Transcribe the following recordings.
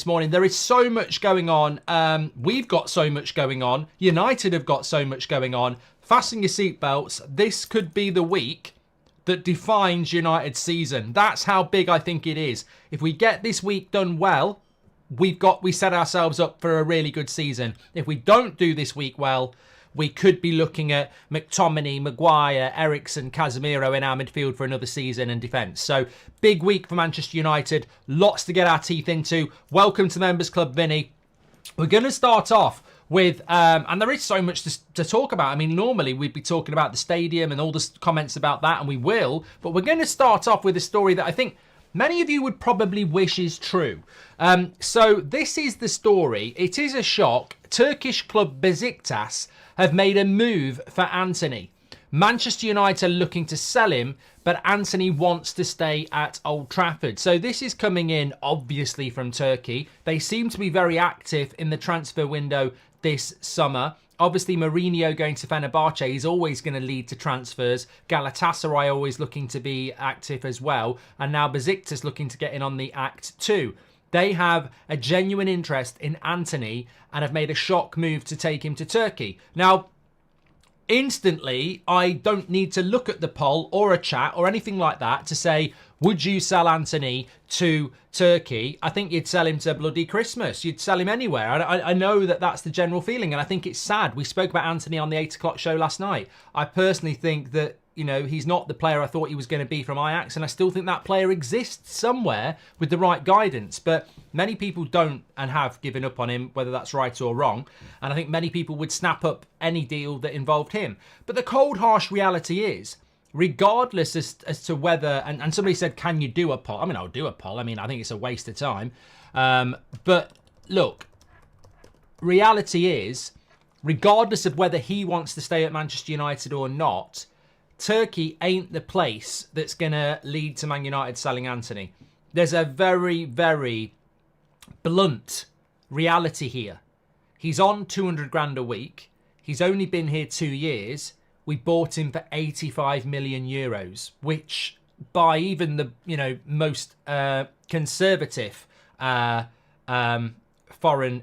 this morning. There is so much going on. We've got so much going on. United have got so much going on. Fasten your seatbelts. This could be the week that defines United's season. That's how big I think it is. If we get this week done well, we set ourselves up for a really good season. If we don't do this week well, we could be looking at McTominay, Maguire, Eriksen, Casemiro in our midfield for another season and defence. So, big week for Manchester United. Lots to get our teeth into. Welcome to the Members Club, Vinny. We're going to start off with, and there is so much to talk about. I mean, normally we'd be talking about the stadium and all the comments about that, and we will. But we're going to start off with a story that I think many of you would probably wish is true. So this is the story. It is a shock. Turkish club Besiktas have made a move for Anthony. Manchester United are looking to sell him, but Anthony wants to stay at Old Trafford. So this is coming in, obviously, from Turkey. They seem to be very active in the transfer window this summer. Obviously, Mourinho going to Fenerbahce is always going to lead to transfers. Galatasaray always looking to be active as well. And now Besiktas looking to get in on the act too. They have a genuine interest in Anthony and have made a shock move to take him to Turkey. Now, instantly, I don't need to look at the poll or a chat or anything like that to say, would you sell Anthony to Turkey? I think you'd sell him to bloody Christmas. You'd sell him anywhere. I know that that's the general feeling, and I think it's sad. We spoke about Anthony on the 8 o'clock show last night. I personally think that, you know, he's not the player I thought he was going to be from Ajax, and I still think that player exists somewhere with the right guidance. But many people don't and have given up on him, whether that's right or wrong. And I think many people would snap up any deal that involved him. But the cold, harsh reality is, regardless as to whether, and somebody said, can you do a poll? I mean, I'll do a poll. I mean, I think it's a waste of time. But look, reality is, regardless of whether he wants to stay at Manchester United or not, Turkey ain't the place that's going to lead to Man United selling Anthony. There's a very, very blunt reality here. He's on 200 grand a week. He's only been here 2 years. We bought him for 85 million euros, which by even the, you know, most conservative foreign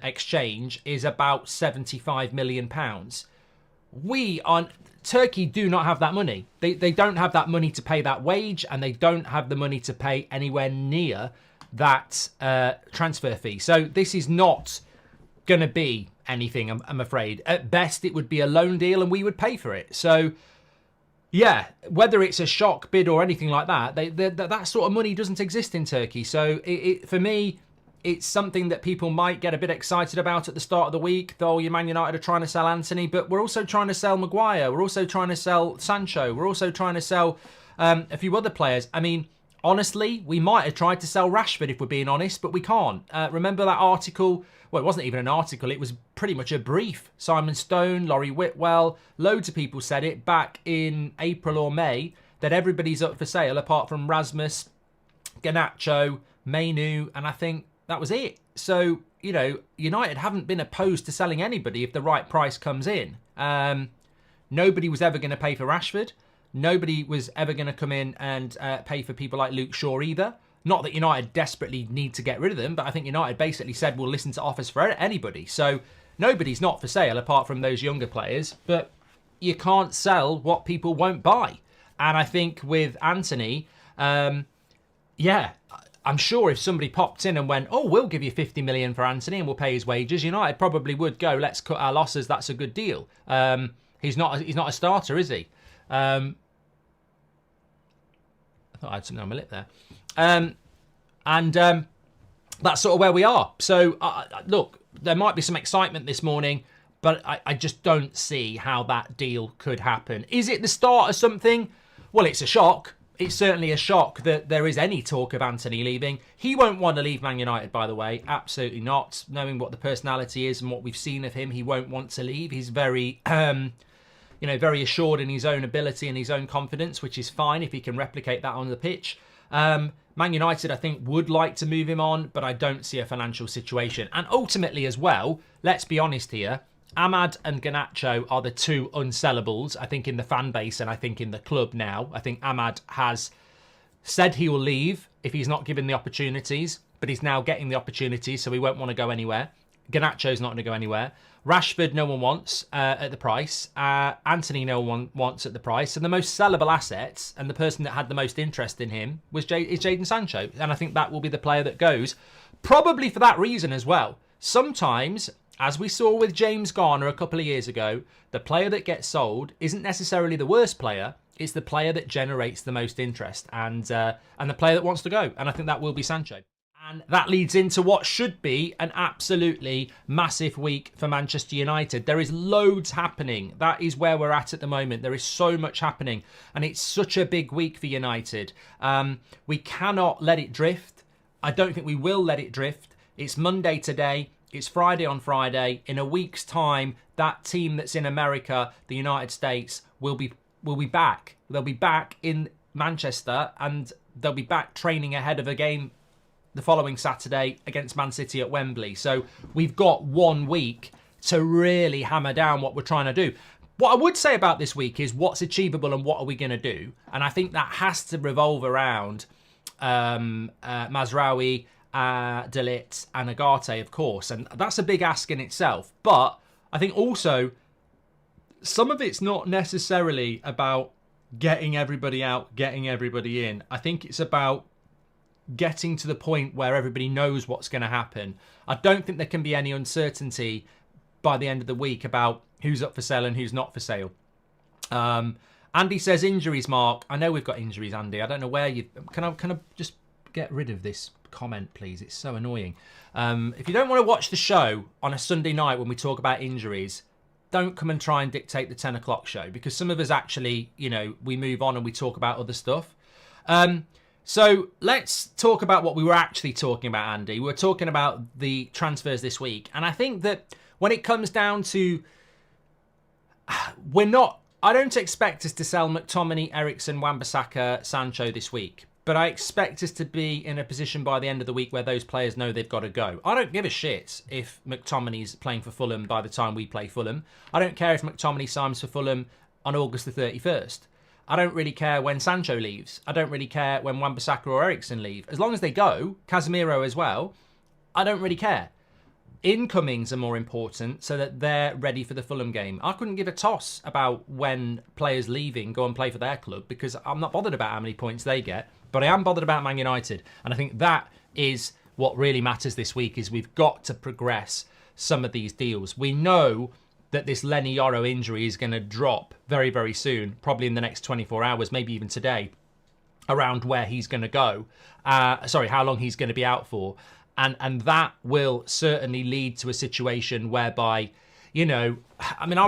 exchange is about 75 million pounds. Turkey do not have that money. They don't have that money to pay that wage, and they don't have the money to pay anywhere near that transfer fee. So this is not going to be anything, I'm afraid. At best, it would be a loan deal, and we would pay for it. So, yeah, whether it's a shock bid or anything like that, that sort of money doesn't exist in Turkey. So, for me, it's something that people might get a bit excited about at the start of the week. Though Man United are trying to sell Anthony, but we're also trying to sell Maguire. We're also trying to sell Sancho. We're also trying to sell a few other players. I mean, honestly, we might have tried to sell Rashford if we're being honest, but we can't. Remember that article? Well, it wasn't even an article. It was pretty much a brief. Simon Stone, Laurie Whitwell, loads of people said it back in April or May that everybody's up for sale apart from Rasmus, Garnacho, Mainu, and I think that was it. So, you know, United haven't been opposed to selling anybody if the right price comes in. Nobody was ever going to pay for Rashford. Nobody was ever going to come in and pay for people like Luke Shaw either. Not that United desperately need to get rid of them, but I think United basically said we'll listen to offers for anybody. So nobody's not for sale apart from those younger players, but you can't sell what people won't buy. And I think with Anthony, yeah, I'm sure if somebody popped in and went, oh, we'll give you 50 million for Anthony and we'll pay his wages, United probably would go, let's cut our losses. That's a good deal. He's not a starter, is he? I thought I had something on my lip there. That's sort of where we are. So, look, there might be some excitement this morning, but I just don't see how that deal could happen. Is it the start of something? Well, it's a shock. It's certainly a shock that there is any talk of Anthony leaving. He won't want to leave Man United, by the way. Absolutely not. Knowing what the personality is and what we've seen of him, he won't want to leave. He's very, very assured in his own ability and his own confidence, which is fine if he can replicate that on the pitch. Man United, I think, would like to move him on, but I don't see a financial situation. And ultimately as well, let's be honest here, Ahmad and Garnacho are the two unsellables, I think, in the fan base and I think in the club now. I think Ahmad has said he will leave if he's not given the opportunities. but he's now getting the opportunity, so he won't want to go anywhere. Garnacho's not going to go anywhere. Rashford, no one wants at the price. Anthony, no one wants at the price. And the most sellable assets, and the person that had the most interest in him, is Jadon Sancho. And I think that will be the player that goes. Probably for that reason as well. Sometimes, as we saw with James Garner a couple of years ago, the player that gets sold isn't necessarily the worst player. It's the player that generates the most interest and the player that wants to go. And I think that will be Sancho. And that leads into what should be an absolutely massive week for Manchester United. There is loads happening. That is where we're at the moment. There is so much happening. And it's such a big week for United. We cannot let it drift. I don't think we will let it drift. It's Monday today. It's Friday on Friday. In a week's time, that team that's in America, the United States, will be back. They'll be back in Manchester and they'll be back training ahead of a game the following Saturday against Man City at Wembley. So we've got 1 week to really hammer down what we're trying to do. What I would say about this week is what's achievable and what are we going to do. And I think that has to revolve around Mazraoui, De Ligt and Agate, of course. And that's a big ask in itself. But I think also some of it's not necessarily about getting everybody out, getting everybody in. I think it's about getting to the point where everybody knows what's going to happen. I don't think there can be any uncertainty by the end of the week about who's up for sale and who's not for sale. Andy says injuries, Mark. I know we've got injuries, Andy. I don't know where you... Can I just get rid of this comment, please? It's so annoying. If you don't want to watch the show on a Sunday night when we talk about injuries, don't come and try and dictate the 10 o'clock show, because some of us actually, we move on and we talk about other stuff. So let's talk about what we were actually talking about, Andy. We were talking about the transfers this week. And I think that when it comes down to... I don't expect us to sell McTominay, Eriksen, Wan-Bissaka, Sancho this week. But I expect us to be in a position by the end of the week where those players know they've got to go. I don't give a shit if McTominay's playing for Fulham by the time we play Fulham. I don't care if McTominay signs for Fulham on August the 31st. I don't really care when Sancho leaves. I don't really care when Wan-Bissaka or Eriksen leave. As long as they go, Casemiro as well, I don't really care. Incomings are more important so that they're ready for the Fulham game. I couldn't give a toss about when players leaving go and play for their club, because I'm not bothered about how many points they get, but I am bothered about Man United. And I think that is what really matters this week, is we've got to progress some of these deals. We know that this Lenny Yoro injury is going to drop very, very soon, probably in the next 24 hours, maybe even today, around where he's going to go. How long he's going to be out for. And that will certainly lead to a situation whereby, I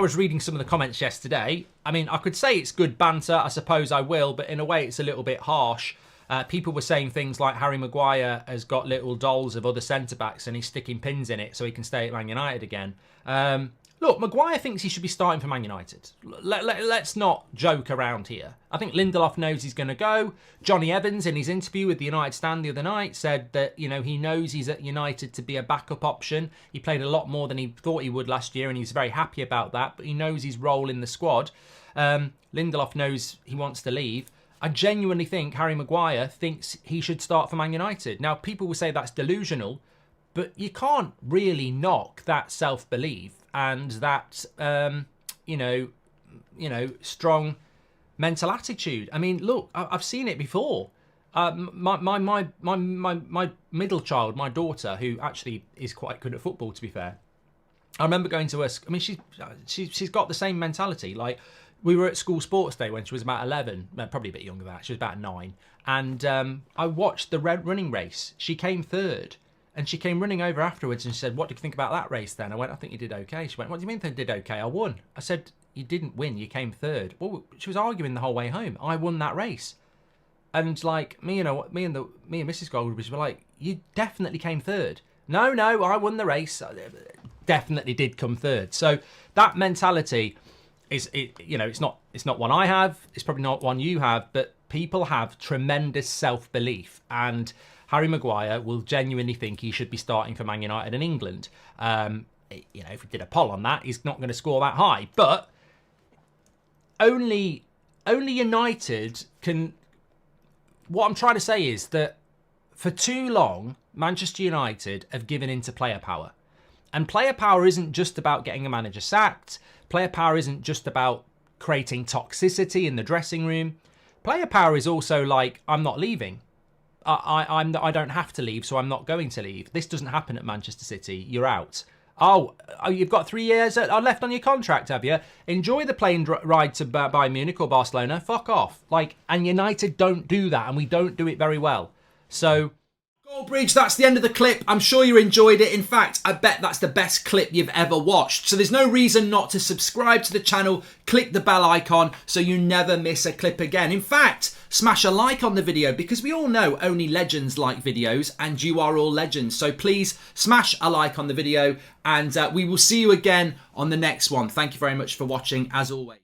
was reading some of the comments yesterday. I could say it's good banter, I suppose I will, but in a way it's a little bit harsh. People were saying things like Harry Maguire has got little dolls of other centre-backs and he's sticking pins in it so he can stay at Man United again. Look, Maguire thinks he should be starting for Man United. Let's not joke around here. I think Lindelof knows he's going to go. Johnny Evans, in his interview with the United Stand the other night, said that, he knows he's at United to be a backup option. He played a lot more than he thought he would last year, and he's very happy about that, but he knows his role in the squad. Lindelof knows he wants to leave. I genuinely think Harry Maguire thinks he should start for Man United. Now, people will say that's delusional, but you can't really knock that self-belief and that, strong mental attitude. Look, I've seen it before. My middle child, my daughter, who actually is quite good at football, to be fair. I remember going to her. She's got the same mentality. Like, we were at school sports day when she was about 11, probably a bit younger than that. She was about 9, and I watched the running race. She came third. And she came running over afterwards and she said, "What do you think about that race then?" I went, "I think you did okay." She went, "What do you mean I did okay? I won." I said, "You didn't win, you came third." Well, she was arguing the whole way home. I won that race. And like me and Mrs. Goldbridge were like, "You definitely came third." No, I won the race. I definitely did come third. So that mentality it's not one I have. It's probably not one you have, but people have tremendous self-belief, and Harry Maguire will genuinely think he should be starting for Man United in England. If we did a poll on that, he's not going to score that high. But only United can... What I'm trying to say is that For too long, Manchester United have given in to player power. And player power isn't just about getting a manager sacked. Player power isn't just about creating toxicity in the dressing room. Player power is also like, I'm not leaving. I don't have to leave, so I'm not going to leave. This doesn't happen at Manchester City. You're out. Oh, you've got 3 years left on your contract, have you? Enjoy the plane ride to Bayern Munich or Barcelona. Fuck off. And United don't do that, and we don't do it very well. So, Goldbridge, that's the end of the clip. I'm sure you enjoyed it. In fact, I bet that's the best clip you've ever watched. So there's no reason not to subscribe to the channel. Click the bell icon so you never miss a clip again. In fact, smash a like on the video because we all know only legends like videos and you are all legends. So please smash a like on the video and we will see you again on the next one. Thank you very much for watching as always.